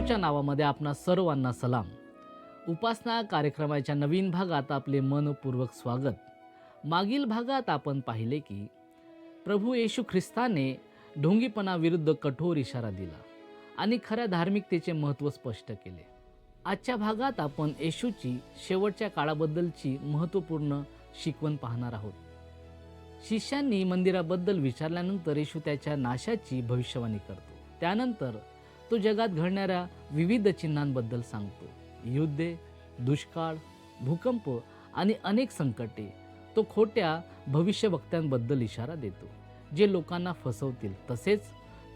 येशूच्या नावामध्ये आपणा सर्वांना सलाम. उपासना कार्यक्रमाच्या नवीन भागात आपले मनपूर्वक स्वागत. मागील भागात आपण पाहिले की प्रभू येशू ख्रिस्ताने ढोंगीपणाविरुद्ध कठोर इशारा दिला आणि खऱ्या धार्मिकतेचे महत्त्व स्पष्ट केले. आजच्या भागात आपण येशूची शेवटच्या काळाबद्दलची महत्त्वपूर्ण शिकवण पाहणार आहोत. शिष्यांनी मंदिराबद्दल विचारल्यानंतर येशू त्याच्या नाशाची भविष्यवाणी करतो. त्यानंतर तो जगात घडणाऱ्या विविध चिन्हांबद्दल सांगतो. युद्धे, दुष्काळ, भूकंप आणि अनेक संकटे. तो खोट्या भविष्यवक्त्यांबद्दल इशारा देतो जे लोकांना फसवतील. तसेच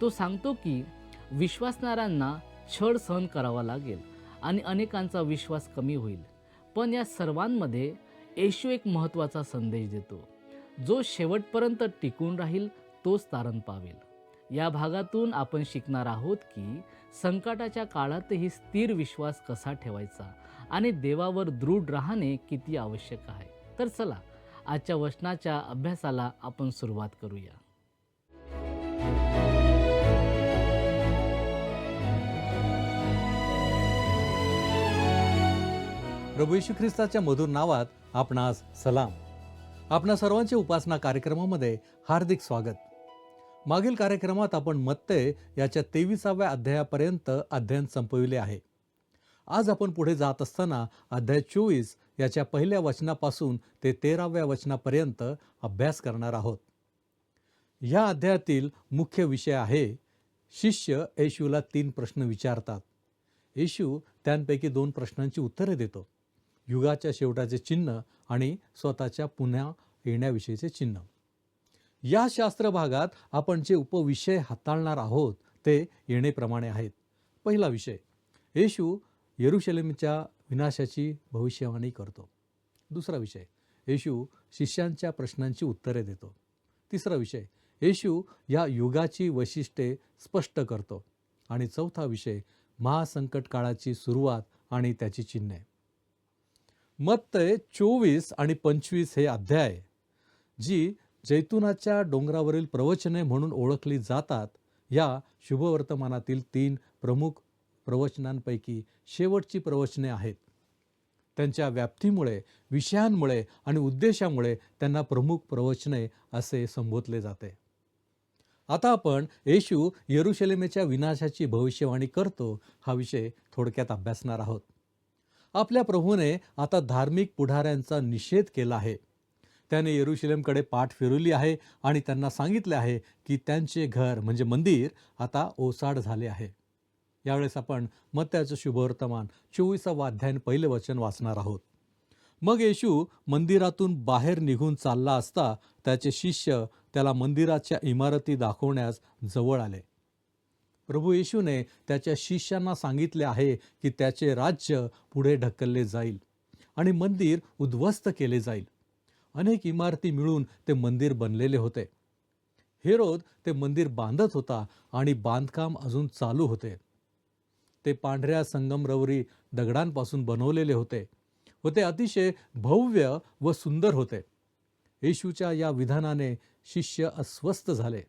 तो सांगतो की विश्वासणाऱ्यांना छळ सहन करावा लागेल आणि अनेकांचा विश्वास कमी होईल. पण या सर्वांमध्ये येशू एक महत्त्वाचा संदेश देतो. जो शेवटपर्यंत टिकून राहील तोच तारण पावेल. या भागातून आपण शिकणार आहोत की संकटाच्या काळातही स्थिर विश्वास कसा ठेवायचा आणि देवावर दृढ राहणे किती आवश्यक आहे. तर चला आजच्या वचनाच्या अभ्यासाला आपण सुरुवात करूया. प्रभू येशू ख्रिस्ताच्या मधुर नावात आपणास सलाम. आपणा सर्वांचे उपासना कार्यक्रमामध्ये हार्दिक स्वागत. मागील कार्यक्रमात आपण मत्तय याच्या 23व्या अध्यायापर्यंत अध्ययन संपविले आहे. आज आपण पुढे जात असताना अध्याय 24 याच्या पहिल्या वचनापासून ते 13व्या वचनापर्यंत अभ्यास करणार आहोत. या अध्यायातील मुख्य विषय आहे शिष्य येशूला 3 प्रश्न विचारतात. येशू त्यांपैकी 2 प्रश्नांची उत्तरे देतो. युगाच्या शेवटाचे चिन्ह आणि स्वतःच्या पुन्हा येण्याविषयीचे चिन्ह. या शास्त्र भागात आपण जे उपविषय हाताळणार आहोत ते येणेप्रमाणे आहेत. पहिला विषय, येशू यरूशलेमच्या विनाशाची भविष्यवाणी करतो. दुसरा विषय, येशू शिष्यांच्या प्रश्नांची उत्तरे देतो. तिसरा विषय, येशू या युगाची वैशिष्ट्ये स्पष्ट करतो. आणि चौथा विषय, महासंकट काळाची सुरुवात आणि त्याची चिन्हे. मत्तय 24 आणि 25 हे अध्याय जी जैतुनाच्या डोंगरावरील प्रवचने म्हणून ओळखली जातात, या शुभवर्तमानातील 3 प्रमुख प्रवचनांपैकी शेवटची प्रवचने आहेत. त्यांच्या व्याप्तीमुळे, विषयांमुळे आणि उद्देशामुळे त्यांना प्रमुख प्रवचने असे संबोधले जाते. आता आपण येशू यरूशलेमेच्या विनाशाची भविष्यवाणी करतो हा विषय थोडक्यात अभ्यासणार आहोत. आपल्या प्रभूने आता धार्मिक पुढाऱ्यांचा निषेध केला आहे. त्याने यरूशलेमकडे पाठ फिरवली आहे आणि त्यांना सांगितले आहे की त्यांचे घर म्हणजे मंदिर आता ओसाड झाले आहे. यावेळेस आपण मत्तयाचं शुभवर्तमान 24वा अध्याय पहिले वचन वाचणार आहोत. मग येशू मंदिरातून बाहेर निघून चालला असता त्याचे शिष्य त्याला मंदिराच्या इमारती दाखवण्यास जवळ आले. प्रभू येशूने त्याच्या शिष्यांना सांगितले आहे की त्याचे राज्य पुढे ढकलले जाईल आणि मंदिर उद्ध्वस्त केले जाईल. अनेक इमारती मिळून ते मंदिर बनलेले होते. हेरोद ते मंदिर बांधत होता आणि बांधकाम अजून चालू होते. ते पांढऱ्या संगमरवरी दगडांपासून बनवलेले होते व ते अतिशय भव्य व सुंदर होते. येशूच्या या विधानाने शिष्य अस्वस्थ झाले,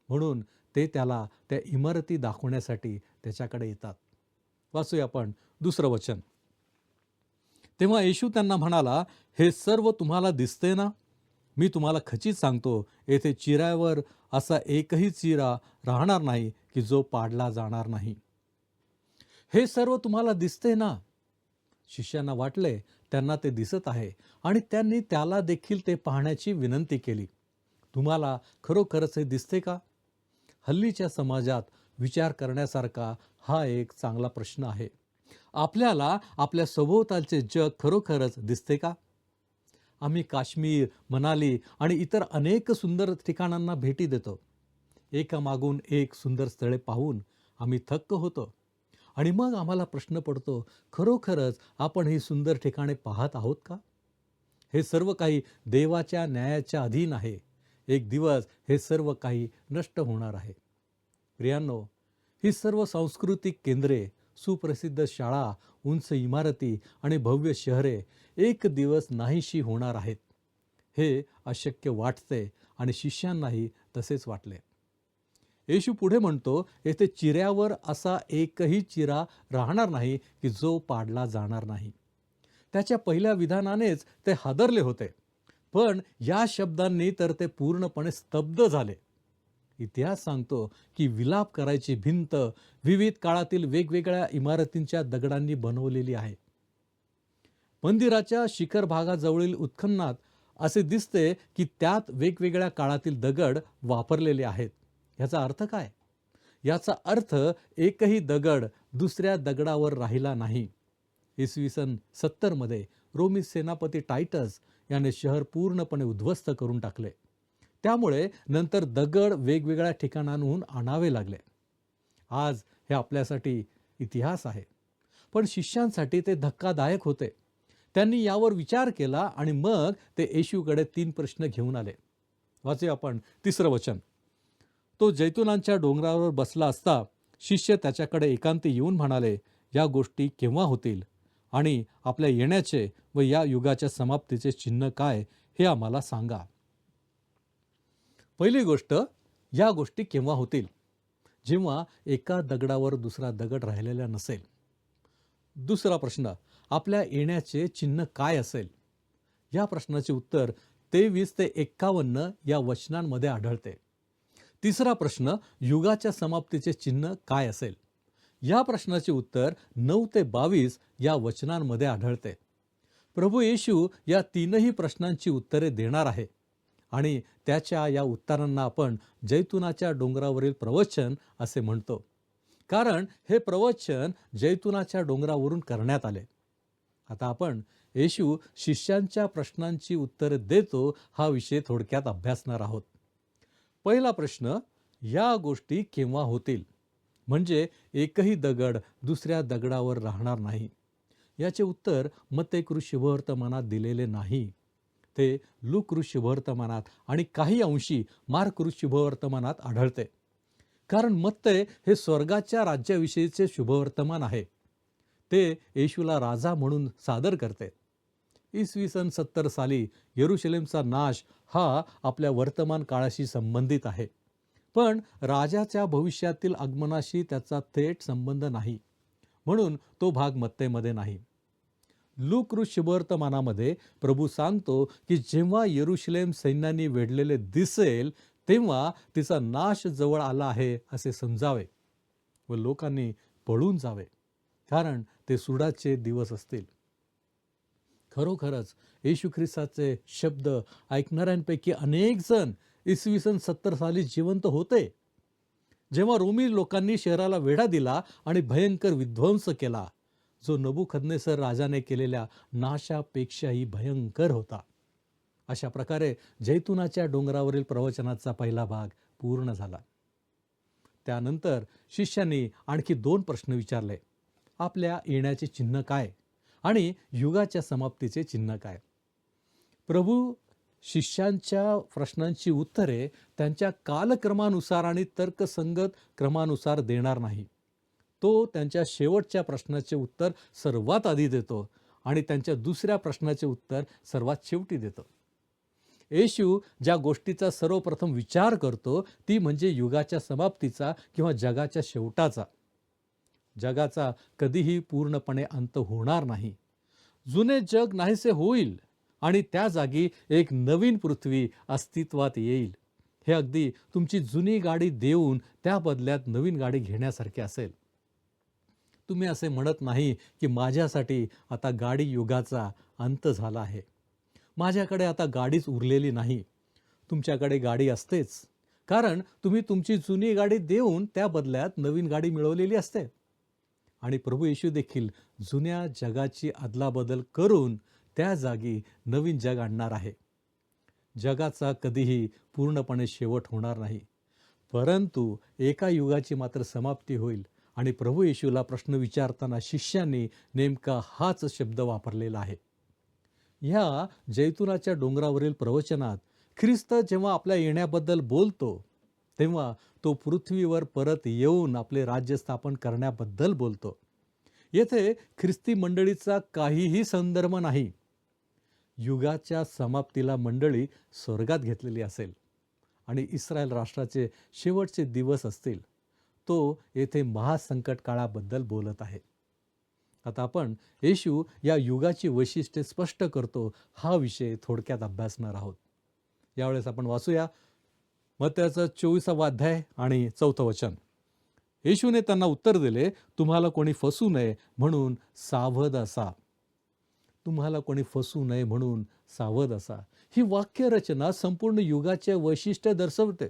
म्हणून ते त्याला त्या इमारती दाखवण्यासाठी त्याच्याकडे येतात. वाचूया आपण दुसरं वचन. तेव्हा येशू त्यांना म्हणाला, हे सर्व तुम्हाला दिसते ना? मी तुम्हाला खचित सांगतो, येथे चिऱ्यावर असा एकही चिरा राहणार नाही की जो पाडला जाणार नाही. हे सर्व तुम्हाला दिसते ना? शिष्यांना वाटले त्यांना ते दिसत आहे आणि त्यांनी त्याला देखील ते पाहण्याची विनंती केली. तुम्हाला खरोखरच हे दिसते का? हल्लीच्या समाजात विचार करण्यासारखा हा एक चांगला प्रश्न आहे. आपल्याला आपल्या सभोवतालचे जग खरोखरच दिसते का? आम्ही काश्मीर, मनाली आणि इतर अनेक सुंदर ठिकाणांना भेटी देतो. एकामागून एक सुंदर स्थळे पाहून आम्ही थक्क होतो आणि मग आम्हाला प्रश्न पडतो, खरोखरच आपण ही सुंदर ठिकाणे पाहत आहोत का? हे सर्व काही देवाच्या न्यायाच्या अधीन आहे. एक दिवस हे सर्व काही नष्ट होणार आहे. प्रियांनो, ही सर्व सांस्कृतिक केंद्रे, सुप्रसिद्ध शाळा, उंच इमारती आणि भव्य शहरे एक दिवस नाहीशी होणार आहेत. हे अशक्य वाटते आणि शिष्यांनाही तसेच वाटले. येशू पुढे म्हणतो, येथे चिऱ्यावर असा एकही चिरा राहणार नाही की जो पाडला जाणार नाही. त्याच्या पहिल्या विधानानेच ते हादरले होते, पण या शब्दांनी तर ते पूर्णपणे स्तब्ध झाले. इतिहास सांगतो की विलाप करायची भिंत विविध काळातील वेगवेगळ्या इमारतींच्या दगडांनी बनवलेली आहे. मंदिराच्या शिखर भागाजवळील उत्खननात असे दिसते की त्यात वेगवेगळ्या काळातील दगड वापरलेले आहेत. याचा अर्थ काय? याचा अर्थ एकही दगड दुसऱ्या दगडावर राहिला नाही. इसवी सन 70 मध्ये रोमी सेनापती टायटस याने शहर पूर्णपणे उद्ध्वस्त करून टाकले. त्यामुळे नंतर दगड वेगवेगळ्या ठिकाणांहून आणावे लागले. आज हे आपल्यासाठी इतिहास आहे, पण शिष्यांसाठी ते धक्कादायक होते. त्यांनी यावर विचार केला आणि मग ते येशूकडे 3 प्रश्न घेऊन आले. वाचूया आपण 3रं वचन. तो जैतुनांच्या डोंगरावर बसला असता शिष्य त्याच्याकडे एकांती येऊन म्हणाले, या गोष्टी केव्हा होतील आणि आपल्या येण्याचे व या युगाच्या समाप्तीचे चिन्ह काय हे आम्हाला सांगा. पहिली गोष्ट, या गोष्टी केव्हा होतील? जेव्हा एका दगडावर दुसरा दगड राहिलेला नसेल. दुसरा प्रश्न, आपल्या येण्याचे चिन्ह काय असेल? या प्रश्नाचे उत्तर 23 ते 51 या वचनांमध्ये आढळते. तिसरा प्रश्न, युगाच्या समाप्तीचे चिन्ह काय असेल? या प्रश्नाचे उत्तर 9 ते 22 या वचनांमध्ये आढळते. प्रभू येशू या 3ही प्रश्नांची उत्तरे देणार आहे आणि त्याच्या या उत्तरांना आपण जैतुनाच्या डोंगरावरील प्रवचन असे म्हणतो, कारण हे प्रवचन जैतुनाच्या डोंगरावरून करण्यात आले. आता आपण येशू शिष्यांच्या प्रश्नांची उत्तरे देतो हा विषय थोडक्यात अभ्यासणार आहोत. पहिला प्रश्न, या गोष्टी केव्हा होतील? म्हणजे एकही दगड दुसऱ्या दगडावर राहणार नाही. याचे उत्तर मत्ते शुभवर्तमानात दिलेले नाही. ते लूक शुभवर्तमानात आणि काही अंशी मार्क शुभवर्तमानात आढळते. कारण मत्ते हे स्वर्गाच्या राज्याविषयीचे शुभवर्तमान आहे. ते येशूला राजा म्हणून सादर करते. इसवी सन 70 साली येरुशलेमचा नाश हा आपल्या वर्तमान काळाशी संबंधित आहे, पण राजाच्या भविष्यातील आगमनाशी त्याचा थेट संबंध नाही, म्हणून तो भाग मत्तेमध्ये नाही. लूक शुभवर्तमानामध्ये प्रभू सांगतो की जेव्हा येरुशलेम सैन्याने वेढलेले दिसेल तेव्हा तिचा नाश जवळ आला आहे असे समजावे व लोकांनी पळून जावे, कारण ते सुडाचे दिवस असतील. खरोखरच येशू ख्रिस्ताचे शब्द ऐकणाऱ्यांपैकी अनेक जण इसवी सन 70 साली जिवंत होते, जेव्हा रोमी लोकांनी शहराला वेढा दिला आणि भयंकर विध्वंस केला, जो नबुखदनेसर राजाने केलेल्या नाशापेक्षाही भयंकर होता. अशा प्रकारे जैतुनाच्या डोंगरावरील प्रवचनाचा पहिला भाग पूर्ण झाला. त्यानंतर शिष्यांनी आणखी 2 प्रश्न विचारले. आपल्या येण्याचे चिन्ह काय आणि युगाच्या समाप्तीचे चिन्ह काय? प्रभू शिष्यांच्या प्रश्नांची उत्तरे त्यांच्या कालक्रमानुसार आणि तर्कसंगत क्रमानुसार देणार नाही. तो त्यांच्या शेवटच्या प्रश्नाचे उत्तर सर्वात आधी देतो आणि त्यांच्या दुसऱ्या प्रश्नाचे उत्तर सर्वात शेवटी देतो. येशू ज्या गोष्टीचा सर्वप्रथम विचार करतो ती म्हणजे युगाच्या समाप्तीचा किंवा जगाच्या शेवटाचा. जगाचा कधीही पूर्णपणे अंत होणार नाही. जुने जग नाहीसे होईल आणि त्या जागी एक नवीन पृथ्वी अस्तित्वात येईल. हे अगदी तुमची जुनी गाडी देऊन त्या बदल्यात नवीन गाडी घेण्यासारखे असेल. तुम्ही असे म्हणत नाही की माझ्यासाठी आता गाडी युगाचा अंत झाला आहे, माझ्याकडे आता गाडीच उरलेली नाही. तुमच्याकडे गाडी असतेच, कारण तुम्ही तुमची जुनी गाडी देऊन त्या बदल्यात नवीन गाडी मिळवलेली असते. आणि प्रभू येशू देखील जुन्या जगाची अदलाबदल करून त्या जागी नवीन जग आणणार आहे. जगाचा कधीही पूर्णपणे शेवट होणार नाही, परंतु एका युगाची मात्र समाप्ती होईल. आणि प्रभू येशूला प्रश्न विचारताना शिष्यांनी नेमका हाच शब्द वापरलेला आहे. ह्या जैतुनाच्या डोंगरावरील प्रवचनात ख्रिस्त जेव्हा आपल्या येण्याबद्दल बोलतो तेव्हा तो पृथ्वीवर परत येऊन आपले राज्य स्थापन करण्याबद्दल बोलतो. येथे ख्रिस्ती मंडळीचा काहीही संदर्भ नाही. युगाच्या समाप्तीला मंडळी स्वर्गात घेतलेली असेल आणि इस्रायल राष्ट्राचे शेवटचे दिवस असतील, तो येथे महासंकट काळाबद्दल बोलत आहे. आता आपण येशू या युगाची वैशिष्ट्ये स्पष्ट करतो हा विषय थोडक्यात अभ्यासणार आहोत. यावेळेस आपण वाचूया मत्तयाचा 24वा अध्याय आणि 4थं वचन. येशूने त्यांना उत्तर दिले, तुम्हाला कोणी फसू नये म्हणून सावध असा. तुम्हाला कोणी फसू नये म्हणून सावध असा. ही वाक्यरचना संपूर्ण युगाचे वैशिष्ट्य दर्शवते.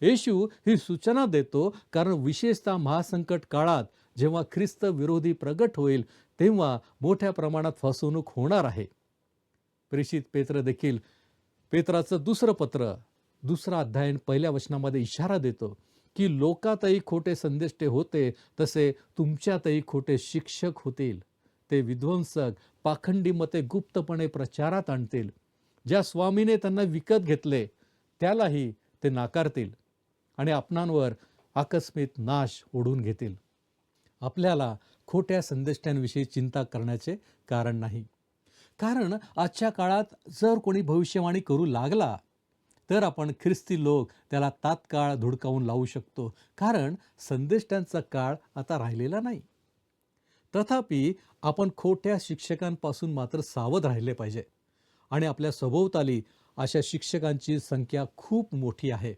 येशू ही सूचना देतो कारण विशेषतः महासंकट काळात जेव्हा ख्रिस्त विरोधी प्रगट होईल तेव्हा मोठ्या प्रमाणात फसवणूक होणार आहे. प्रेषित पेत्र देखील पेत्राचं दुसरं पत्र 2 अध्याय 1 वचनामध्ये इशारा देतो की लोकातही खोटे संदेष्टे होते तसे तुमच्यातही खोटे शिक्षक होतील. ते विध्वंसक पाखंडी मते गुप्तपणे प्रचारात आणतील. ज्या स्वामीने त्यांना विकत घेतले त्यालाही ते नाकारतील आणि आपणांवर आकस्मिक नाश ओढून घेतील. आपल्याला खोट्या संदेष्टांविषयी चिंता करण्याचे कारण नाही. कारण आजच्या काळात जर कोणी भविष्यवाणी करू लागला तर आपण ख्रिस्ती लोक त्याला तात्काळ धुडकावून लावू शकतो, कारण संदेष्टांचा काळ आता राहिलेला नाही. तथापि आपण खोट्या शिक्षकांपासून मात्र सावध राहिले पाहिजे आणि आपल्या सभोवताली अशा शिक्षकांची संख्या खूप मोठी आहे.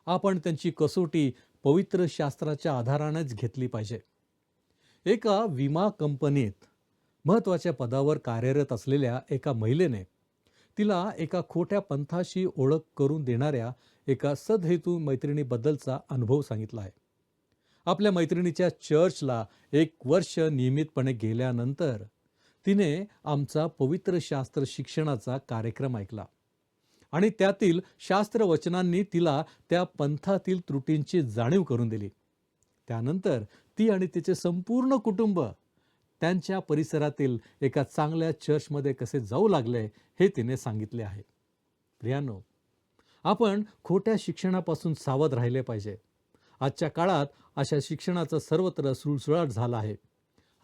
आपण त्यांची कसोटी पवित्र शास्त्राच्या आधारानेच घेतली पाहिजे. एका विमा कंपनीत महत्त्वाच्या पदावर कार्यरत असलेल्या एका महिलेने तिला एका खोट्या पंथाशी ओळख करून देणाऱ्या एका सदहेतू मैत्रिणीबद्दलचा अनुभव सांगितला आहे. आपल्या मैत्रिणीच्या चर्चला 1 वर्ष नियमितपणे गेल्यानंतर तिने आमचा पवित्र शास्त्र शिक्षणाचा कार्यक्रम ऐकला आणि त्यातील शास्त्रवचनांनी तिला त्या पंथातील त्रुटींची जाणीव करून दिली. त्यानंतर ती आणि तिचे संपूर्ण कुटुंब त्यांच्या परिसरातील एका चांगल्या चर्चमध्ये कसे जाऊ लागले हे तिने सांगितले आहे. प्रियांनो, आपण खोट्या शिक्षणापासून सावध राहिले पाहिजे. आजच्या काळात अशा शिक्षणाचा सर्वत्र सुळसुळाट झाला आहे.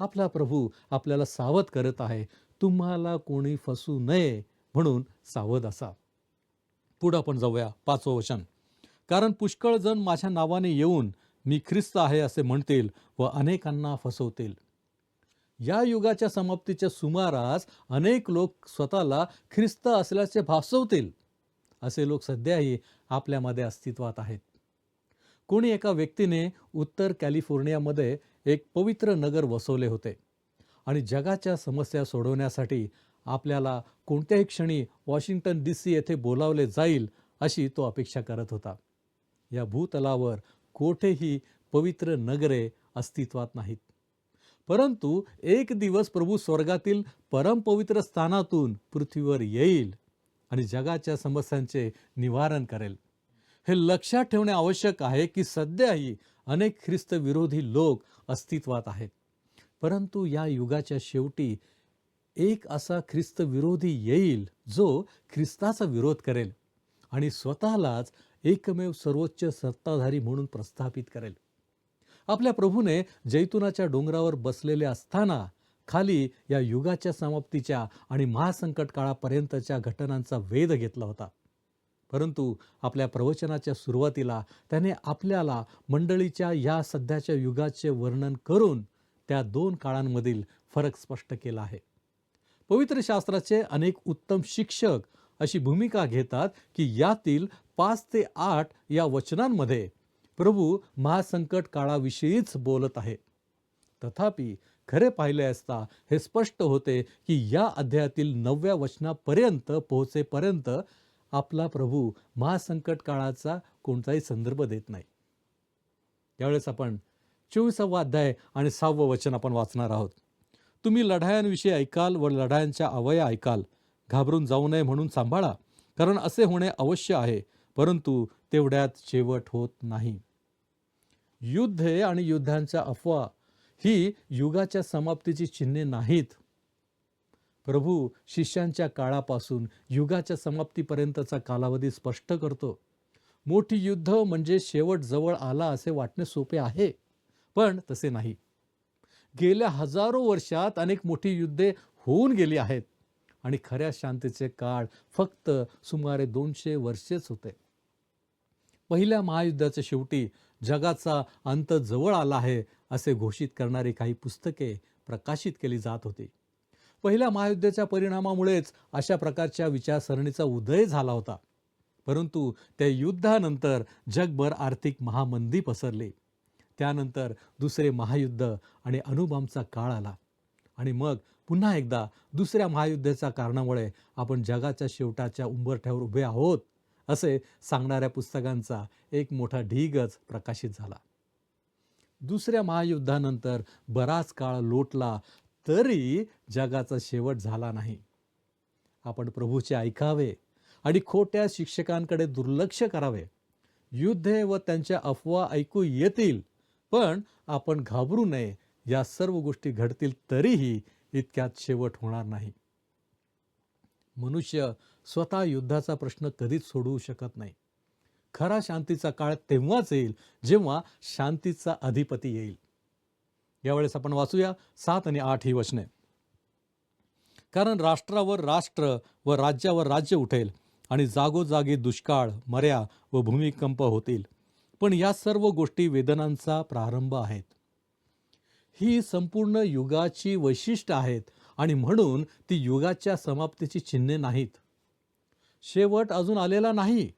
आपला प्रभू आपल्याला सावध करत आहे, तुम्हाला कोणी फसू नये म्हणून सावध असा. पुढे आपण जाऊया 5वं वचन. कारण पुष्कळ जण माझ्या नावाने येऊन मी ख्रिस्त आहे असे म्हणतील व अनेकांना फसवतील. या युगाच्या समाप्तीच्या सुमारास अनेक लोक स्वतःला ख्रिस्त असल्याचे भासवतील. असे लोक सध्याही आपल्यामध्ये अस्तित्वात आहेत. कोणी एका व्यक्तीने उत्तर कॅलिफोर्नियामध्ये एक पवित्र नगर वसवले होते आणि जगाच्या समस्या सोडवण्यासाठी आपल्याला कोणत्याही क्षणी वॉशिंग्टन DC येथे बोलावले जाईल अशी तो अपेक्षा करत होता. या भूतलावर कोठेही पवित्र नगरे अस्तित्वात नाहीत. परंतु एक दिवस प्रभू स्वर्गातील परमपवित्र स्थानातून पृथ्वीवर येईल आणि जगाच्या समस्यांचे निवारण करेल. हे लक्षात ठेवणे आवश्यक आहे की सध्याही अनेक ख्रिस्त विरोधी लोक अस्तित्वात आहेत. परंतु या युगाच्या शेवटी एक असा ख्रिस्त विरोधी येईल जो ख्रिस्ताचा विरोध करेल आणि स्वतःलाच एकमेव सर्वोच्च सत्ताधारी म्हणून प्रस्थापित करेल. आपल्या प्रभूने जैतुनाच्या डोंगरावर बसलेले असताना खाली या युगाच्या समाप्तीच्या आणि महासंकट काळापर्यंतच्या घटनांचा वेध घेतला होता. परंतु आपल्या प्रवचनाच्या सुरुवातीला त्याने आपल्याला मंडळीच्या या सध्याच्या युगाचे वर्णन करून त्या 2 काळांमधील फरक स्पष्ट केला आहे. पवित्र शास्त्राचे अनेक उत्तम शिक्षक अशी भूमिका घेतात की यातील 5 ते 8 या वचनांमध्ये प्रभू महासंकट काळाविषयीच बोलत आहे. तथापि खरे पाहिले असता हे स्पष्ट होते की या अध्यायातील 9व्या वचनापर्यंत पोहोचेपर्यंत आपला प्रभू महासंकट काळाचा कोणताही संदर्भ देत नाही. यावेळेस आपण 24वा अध्याय आणि 6वं वचन आपण वाचणार आहोत. तुम्ही लढायांविषयी ऐकाल व लढायांच्या अवया ऐकाल. घाबरून जाऊ नये म्हणून सांभाळा, कारण असे होणे अवश्य आहे, परंतु तेवढ्यात शेवट होत नाही. युद्धे आणि युद्धांच्या अफवा ही युगाच्या समाप्तीची चिन्हे नाहीत. प्रभू शिष्यांच्या काळापासून युगाच्या समाप्तीपर्यंतचा कालावधी स्पष्ट करतो. मोठी युद्ध म्हणजे शेवट जवळ आला असे वाटणे सोपे आहे, पण तसे नाही. गेल्या हजारो वर्षात अनेक मोठी युद्धे होऊन गेली आहेत आणि खऱ्या शांतीचे काळ फक्त सुमारे 200 वर्षेच होते. पहिल्या महायुद्धाच्या शेवटी जगाचा अंत जवळ आला आहे असे घोषित करणारी काही पुस्तके प्रकाशित केली जात होती. पहिल्या महायुद्धाच्या परिणामामुळेच अशा प्रकारच्या विचारसरणीचा उदय झाला होता. परंतु त्या युद्धानंतर जगभर आर्थिक महामंदी पसरली. त्यानंतर दुसरे महायुद्ध आणि अणुबॉम्बचा काळ आला आणि मग पुन्हा एकदा दुसऱ्या महायुद्धाच्या कारणामुळे आपण जगाच्या शेवटाच्या उंबरठ्यावर उभे आहोत असे सांगणाऱ्या पुस्तकांचा एक मोठा ढीगच प्रकाशित झाला. दुसऱ्या महायुद्धानंतर बराच काळ लोटला तरी जगाचा शेवट झाला नाही. आपण प्रभूचे ऐकावे आणि खोट्या शिक्षकांकडे दुर्लक्ष करावे. युद्धे व त्यांच्या अफवा ऐकू येतील, पण आपण घाबरू नये. या सर्व गोष्टी घडतील तरीही इतक्यात शेवट होणार नाही. मनुष्य स्वतः युद्धाचा प्रश्न कधीच सोडवू शकत नाही. खरा शांतीचा काळ तेव्हाच येईल जेव्हा शांतीचा अधिपती येईल. यावेळेस आपण वाचूया 7 आणि 8 ही वचने. कारण राष्ट्रावर राष्ट्र व राज्यावर राज्य उठेल आणि जागोजागी दुष्काळ, मर्या व भूमिकंप होतील. पण या सर्व गोष्टी वेदनांचा प्रारंभ आहेत. ही संपूर्ण युगाची वैशिष्ट्य आहेत आणि म्हणून ती युगाच्या समाप्तीची चिन्हे नाहीत. शेवट अजून आलेला नाही.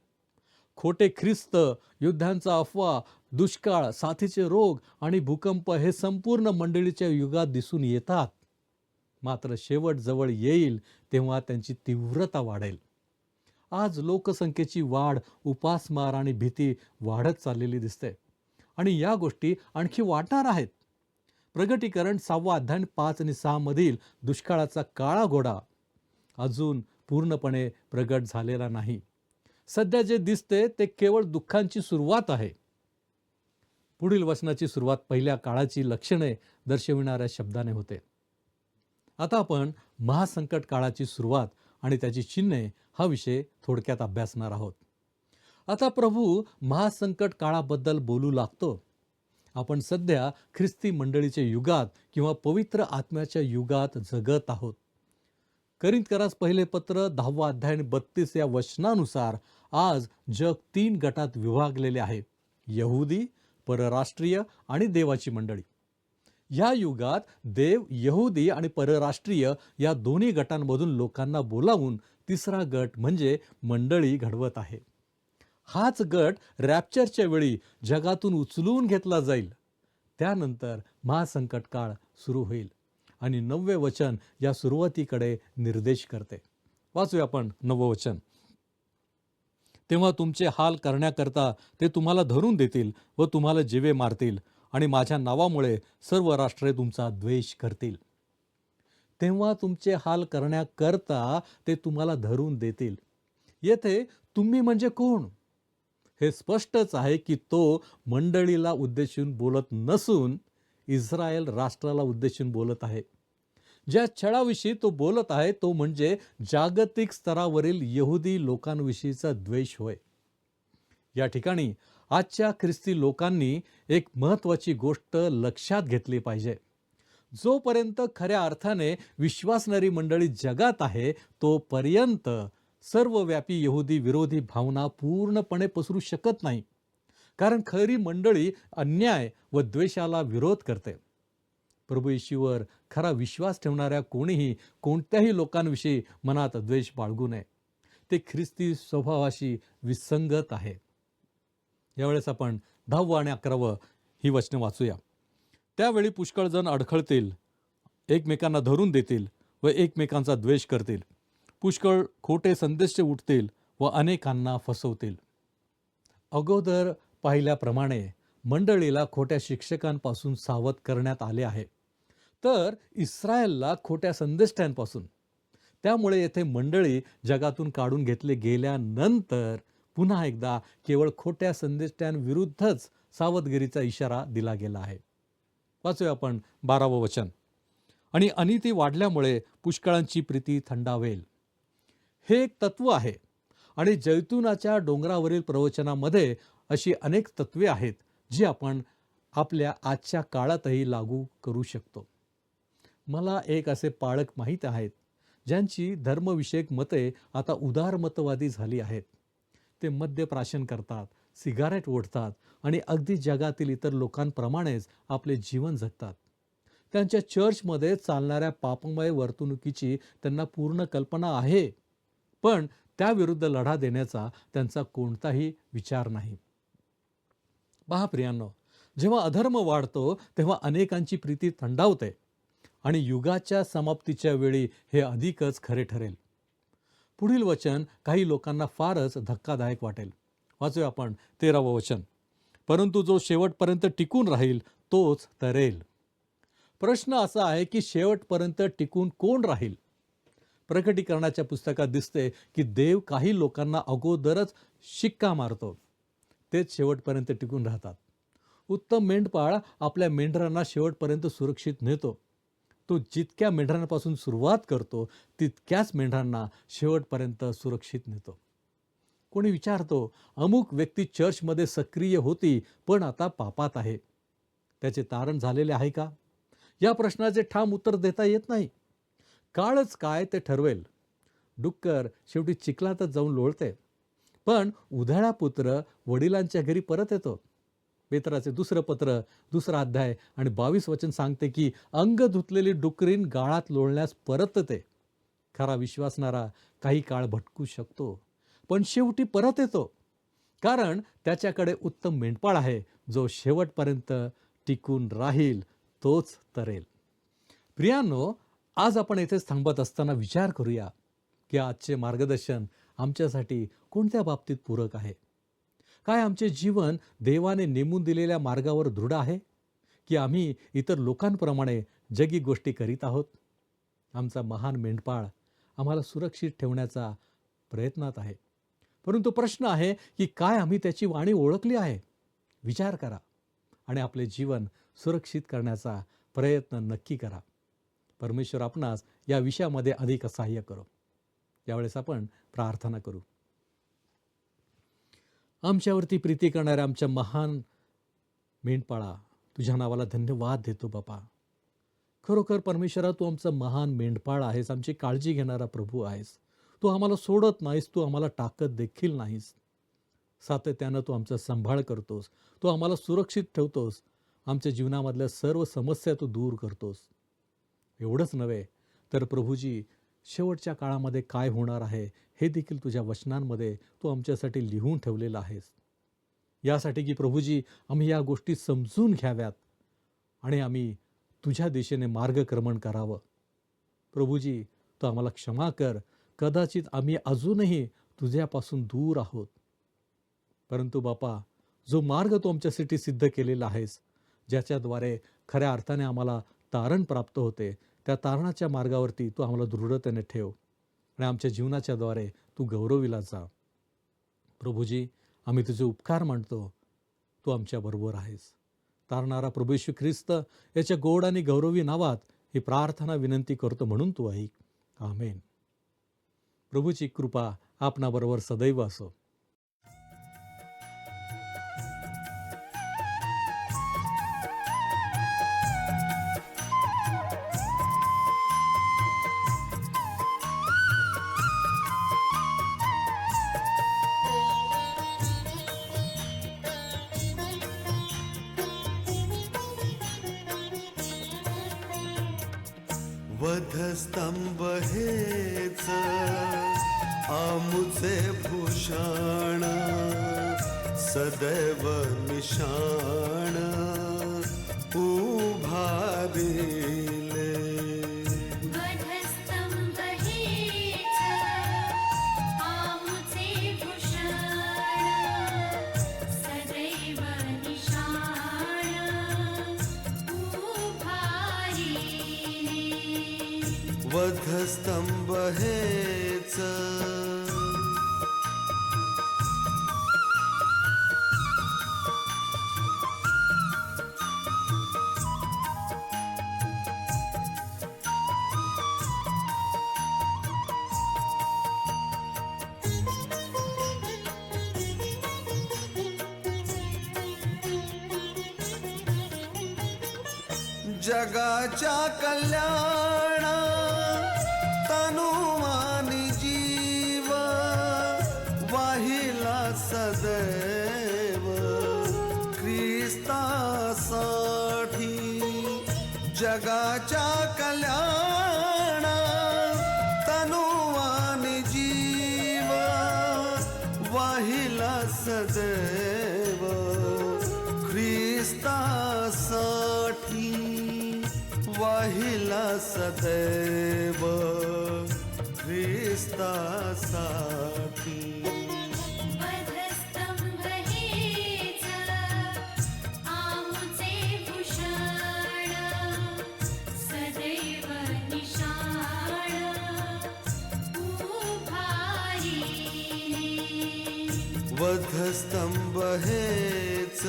खोटे ख्रिस्त, युद्धांचा अफवा, दुष्काळ, साथीचे रोग आणि भूकंप हे संपूर्ण मंडळीच्या युगात दिसून येतात. मात्र शेवट जवळ येईल तेव्हा त्यांची तीव्रता वाढेल. आज लोकसंख्येची वाढ, उपासमार आणि भीती वाढत चाललेली दिसते आणि या गोष्टी आणखी वाढणार आहेत. प्रगटीकरण 6 अध्याय 5 आणि 6 मधील दुष्काळाचा काळा घोडा अजून पूर्णपणे प्रगट झालेला नाही. सध्या जे दिसते ते केवळ दुःखांची सुरुवात आहे. पुढील वचनाची सुरुवात पहिल्या काळाची लक्षणे दर्शविणाऱ्या शब्दाने होते. आता आपण महासंकट काळाची सुरुवात आणि त्याची चिन्हे हा विषय थोडक्यात अभ्यासणार आहोत. आता प्रभू महासंकट काळाबद्दल बोलू लागतो. आपण सध्या ख्रिस्ती मंडळीच्या युगात किंवा पवित्र आत्म्याच्या युगात जगत आहोत. करिंथकरास पहिले पत्र 10 अध्याय 32 या वचनानुसार आज जग 3 गटात विभागलेले आहे. यहुदी, परराष्ट्रीय आणि देवाची मंडळी. या युगात देव यहुदी आणि परराष्ट्रीय या दोन्ही गटांमधून लोकांना बोलावून तिसरा गट म्हणजे मंडळी घडवत आहे. हाच गट रॅप्चरच्या वेळी जगातून उचलून घेतला जाईल. त्यानंतर महासंकट काळ सुरू होईल आणि 9वे वचन या सुरुवातीकडे निर्देश करते. वाचूया आपण 9वं वचन. तेव्हा तुमचे हाल करण्याकरता ते तुम्हाला धरून देतील व तुम्हाला जीवे मारतील आणि माझ्या नावामुळे सर्व राष्ट्रे तुमचा द्वेष करतील. तेव्हा तुमचे हाल करण्याकरता ते तुम्हाला धरून देतील. येथे तुम्ही म्हणजे कोण? हे स्पष्टच आहे की तो मंडळीला उद्देशून बोलत नसून इस्रायल राष्ट्राला उद्देशून बोलत आहे. ज्या छळाविषयी तो बोलत आहे तो म्हणजे जागतिक स्तरावरील यहुदी लोकांविषयीचा द्वेष होय. या ठिकाणी आजच्या ख्रिस्ती लोकांनी एक महत्त्वाची गोष्ट लक्षात घेतली पाहिजे. जोपर्यंत खऱ्या अर्थाने विश्वासणारी मंडळी जगात आहे तोपर्यंत सर्वव्यापी यहुदी विरोधी भावना पूर्णपणे पसरू शकत नाही. कारण खरी मंडळी अन्याय व द्वेषाला विरोध करते. प्रभू येशूवर खरा विश्वास ठेवणाऱ्या कोणीही कोणत्याही लोकांविषयी मनात द्वेष बाळगू नये. ते ख्रिस्ती स्वभावाशी विसंगत आहे. यावेळेस आपण 10 आणि 11 ही वचने वाचूया. त्यावेळी पुष्कळ जण अडखळतील, एकमेकांना धरून देतील व एकमेकांचा द्वेष करतील. पुष्कळ खोटे संदेश उठतील व अनेकांना फसवतील. अगोदर पाहिल्याप्रमाणे मंडळीला खोट्या शिक्षकांपासून सावध करण्यात आले आहे, तर इस्रायलला खोट्या संदेष्टांपासून. त्यामुळे येथे मंडळी जगातून काढून घेतले गेल्यानंतर पुन्हा एकदा केवळ खोट्या संदेष्टांविरुद्धच सावधगिरीचा इशारा दिला गेला आहे. वाचूया आपण 12वं वचन. आणि अनिती वाढल्यामुळे पुष्कळांची प्रीती थंडावेल. हे एक तत्व आहे आणि जैतुनाच्या डोंगरावरील प्रवचनामध्ये अशी अनेक तत्वे आहेत जी आपण आपल्या आजच्या काळातही लागू करू शकतो. मला एक असे पाळक माहीत आहेत ज्यांची धर्मविषयक मते आता उदारमतवादी झाली आहेत. ते मद्यप्राशन करतात, सिगारेट ओढतात आणि अगदी जगातील इतर लोकांप्रमाणेच आपले जीवन जगतात. त्यांच्या चर्चमध्ये चालणाऱ्या पापमय वर्तणुकीची त्यांना पूर्ण कल्पना आहे, पण त्याविरुद्ध लढा देण्याचा त्यांचा कोणताही विचार नाही. पहा प्रियांनो, जेव्हा अधर्म वाढतो तेव्हा अनेकांची प्रीती थंडावते आणि युगाच्या समाप्तीच्या वेळी हे अधिकच खरे ठरेल. पुढील वचन काही लोकांना फारच धक्कादायक वाटेल. वाचूया आपण 13वं वचन. परंतु जो शेवटपर्यंत टिकून राहील तोच तरेल. प्रश्न असा आहे की शेवटपर्यंत टिकून कोण राहील? प्रकटीकरणाच्या पुस्तकात दिसते की देव काही लोकांना अगोदरच शिक्का मारतो, तेच शेवटपर्यंत टिकून राहतात. उत्तम मेंढपाळ आपल्या मेंढरांना शेवटपर्यंत सुरक्षित नेतो. तो जितक्या मेंढरांपासून सुरुवात करतो तितक्याच मेंढरांना शेवटपर्यंत सुरक्षित नेतो. कोणी विचारतो, अमुक व्यक्ती चर्चमध्ये सक्रिय होती पण आता पापात आहे. त्याचे तारण झालेले आहे का? या प्रश्नाचे ठाम उत्तर देता येत नाही. काळच काय ते ठरवेल. डुक्कर शेवटी चिखलातच जाऊन लोळते, पण उधाळा पुत्र वडिलांच्या घरी परत येतो. पेत्राचे दुसरं पत्र 2 अध्याय आणि 22 वचन सांगते की अंग धुतलेली डुकरीन गाळात लोळण्यास परतते. खरा विश्वासणारा काही काळ भटकू शकतो, पण शेवटी परत येतो, कारण त्याच्याकडे उत्तम मेंढपाळ आहे जो शेवटपर्यंत टिकून राहील, तोच तरेल. प्रियांनो, आज आपण येथेच थांबत असताना विचार करूया की आजचे मार्गदर्शन आमच्यासाठी कोणत्या बाबतीत पूरक आहे. काय आमचे जीवन देवाने नेमून दिलेल्या मार्गावर दृढ आहे, की आम्ही इतर लोकांप्रमाणे जगी गोष्टी करीत आहोत? आमचा महान मेंढपाळ आम्हाला सुरक्षित ठेवण्याचा प्रयत्नात आहे, परंतु प्रश्न आहे की काय आम्ही त्याची वाणी ओळखली आहे? विचार करा आणि आपले जीवन सुरक्षित करण्याचा प्रयत्न नक्की करा. परमेश्वर आपणास या विषयामध्ये अधिक सहाय्य करो. यावेळेस आपण प्रार्थना करू. आमच्यावरती प्रीती करणाऱ्या आमच्या महान मेंढपाळा, तुझ्या नावाला धन्यवाद देतो बापा. खरोखर परमेश्वरा, तू आमचा महान मेंढपाळ आहेस, आमची काळजी घेणारा प्रभू आहेस. तू आम्हाला सोडत नाहीस, तू आम्हाला टाकत देखील नाहीस. सातत्यानं तू आमचा सांभाळ करतोस, तू आम्हाला सुरक्षित ठेवतोस, आमच्या जीवनामधल्या सर्व समस्या तू दूर करतोस. एवढंच नव्हे तर प्रभूजी, शेवटच्या काळामध्ये काय होणार आहे हे देखील तुझ्या वचनांमध्ये तू आमच्यासाठी लिहून ठेवलेलं आहेस. यासाठी की प्रभूजी, आम्ही या गोष्टी समजून घ्याव्यात आणि आम्ही तुझ्या दिशेने मार्गक्रमण करावं. प्रभूजी, तू आम्हाला क्षमा कर. कदाचित आम्ही अजूनही तुझ्यापासून दूर आहोत, परंतु बापा, जो मार्ग तू आमच्यासाठी सिद्ध केलेला आहेस, ज्याच्याद्वारे खऱ्या अर्थाने आम्हाला तारण प्राप्त होते, त्या तारणाच्या मार्गावरती तू आम्हाला दृढतेने ठेव आणि आमच्या जीवनाच्याद्वारे तू गौरविला जा. प्रभूजी, आम्ही तुझे उपकार मानतो. तू आमच्याबरोबर आहेस. तारणारा प्रभू येशू ख्रिस्त याच्या गोड आणि गौरवी नावात ही प्रार्थना विनंती करतो, म्हणून तू ऐक. आमेन. प्रभूची कृपा आपणाबरोबर सदैव असो. वधस्तंभ हेच आमुचे भूषण, सदैव निशाण उभारिले. वधस्तंभ हेच आमुचे भूषण, सदैव निशाण उभारिले. वधस्तंभ हेच जगाच्या कल्याण तनुमानी जीव वाहिला सदैव. जगाच्या कल्याणा तनुवानी जीव वाहिला सदैव ख्रिस्तासाठी वाहिला सदैव ख्रिस्तासाठी वधस्तंभ हेच आमुचे भूषण सदैव निशाण उभारी वधस्तंभ हेच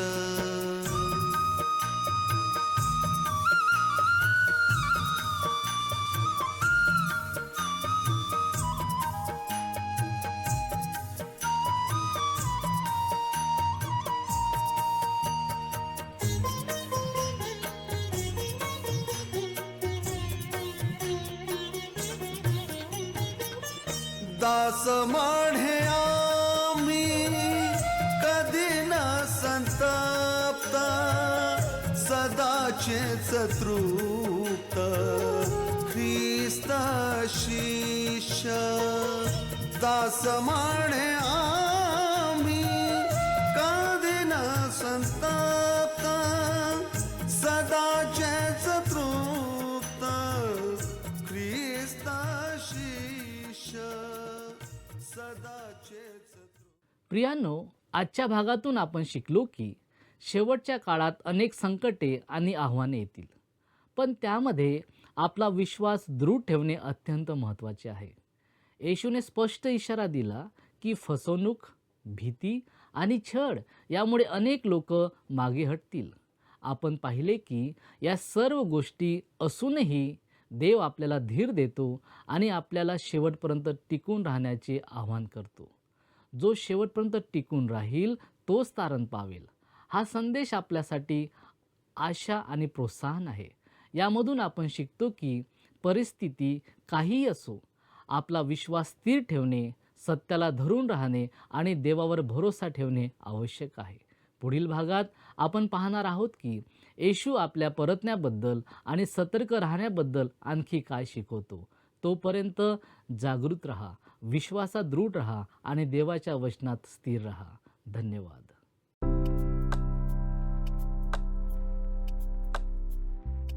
दास माढे आम्ही कधी न संतप्त सदाचेच तृप्त ख्रिस्त शिष्य दास माढे आम्ही कधी न संतप्त सदाचेच तृप्त ख्रिस्त शिष्य सदाचेच प्रियांनो, आजच्या भागातून आपण शिकलो की शेवटच्या काळात अनेक संकटे आणि आव्हाने येतील, पण त्यामध्ये आपला विश्वास दृढ ठेवणे अत्यंत महत्त्वाचे आहे. येशूने स्पष्ट इशारा दिला की फसवणूक, भीती आणि छळ यामुळे अनेक लोक मागे हटतील. आपण पाहिले की या सर्व गोष्टी असूनही देव आपल्याला धीर देतो आणि आपल्याला शेवटपर्यंत टिकून राहण्याचे आवाहन करतो. जो शेवटपर्यंत टिकून राहील तोच तारण पावेल. हा संदेश आपल्यासाठी आशा आणि प्रोत्साहन आहे. यामधून आपण शिकतो की परिस्थिती काहीही असो, आपला विश्वास स्थिर ठेवणे, सत्याला धरून राहणे आणि देवावर भरोसा ठेवणे आवश्यक आहे. पुढील भागात आपण पाहणार आहोत की येशू आपल्या परतण्याबद्दल आणि सतर्क राहण्याबद्दल आणखी काय शिकवतो. तोपर्यंत जागृत रहा, विश्वासात दृढ रहा आणि देवाच्या वचनात स्थिर रहा. धन्यवाद.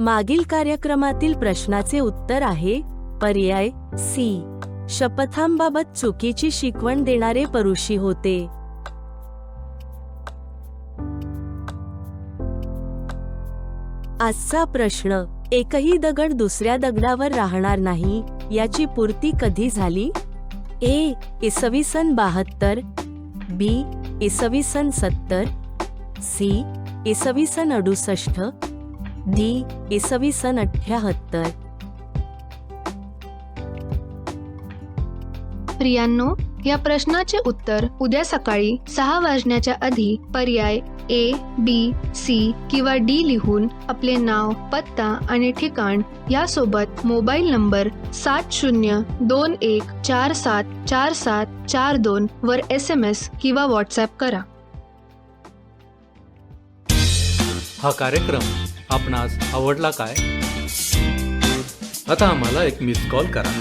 मागील कार्यक्रमातील प्रश्नाचे उत्तर आहे पर्याय सी. शपथांबाबत चुकीची शिकवण देणारे परुषी होते. आजचा प्रश्न, एकही दगड दुसऱ्या दगडावर राहणार नाही याची पूर्ती कधी झाली? ए. इसवी सन 72, बी. इसवी सन 70, सी. इसवी सन 68, डी. इसवी सन 78. प्रियांनो, या प्रश्नाचे उत्तर उद्या सकाळी 6 वाजण्याच्या आधी पर्याय ए, बी, सी किंवा डी लिहून आपले नाव, पत्ता आणि ठिकाण यासोबत मोबाईल नंबर 7021474742 वर SMS किंवा व्हॉट्सॲप करा. हा कार्यक्रम आपणास आवडला काय? आता आम्हाला एक मिस कॉल करा.